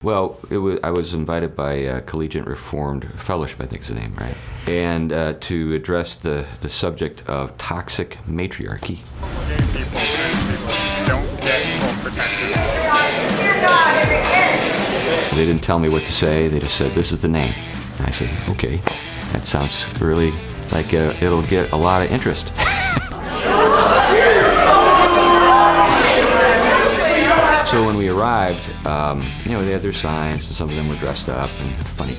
Well, I was invited by Collegiate Reformed Fellowship, I think is the name, right? And to address the subject of toxic matriarchy. They didn't tell me what to say, they just said, this is the name. And I said, okay, that sounds really like it'll get a lot of interest. So when we arrived, they had their signs, and some of them were dressed up in funny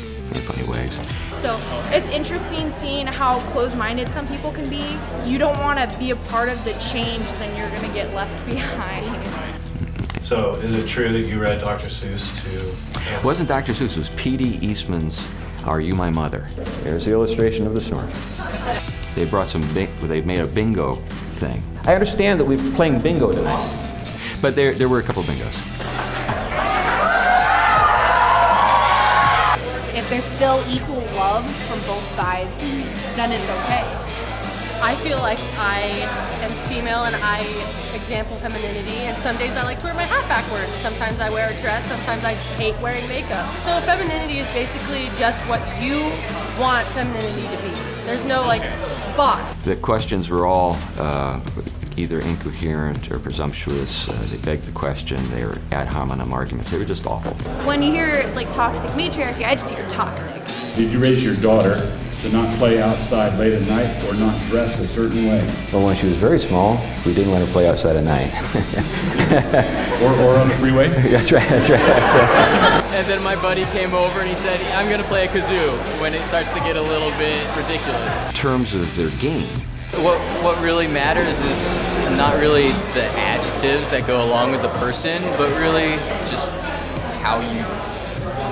ways. So it's interesting seeing how closed-minded some people can be. You don't want to be a part of the change, then you're going to get left behind. So is it true that you read Dr. Seuss to... It wasn't Dr. Seuss, it was P.D. Eastman's Are You My Mother? There's the illustration of the storm. They brought they made a bingo thing. I understand that we're playing bingo tonight. But there were a couple bingos. If there's still equal love from both sides, then it's okay. I feel like I am female and I example femininity, and some days I like to wear my hat backwards. Sometimes I wear a dress, sometimes I hate wearing makeup. So femininity is basically just what you want femininity to be. There's no box. The questions were all either incoherent or presumptuous. They begged the question. They were ad hominem arguments. They were just awful. When you hear toxic matriarchy, I just hear toxic. Did you raise your daughter to not play outside late at night or not dress a certain way? Well, when she was very small, we didn't let her play outside at night. or on the freeway? That's right. And then my buddy came over and he said, I'm going to play a kazoo when it starts to get a little bit ridiculous. In terms of their game, What really matters is not really the adjectives that go along with the person, but really just how you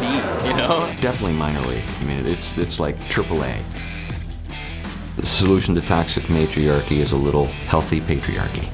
be, you know? Definitely minor league. I mean, it's like AAA. The solution to toxic matriarchy is a little healthy patriarchy.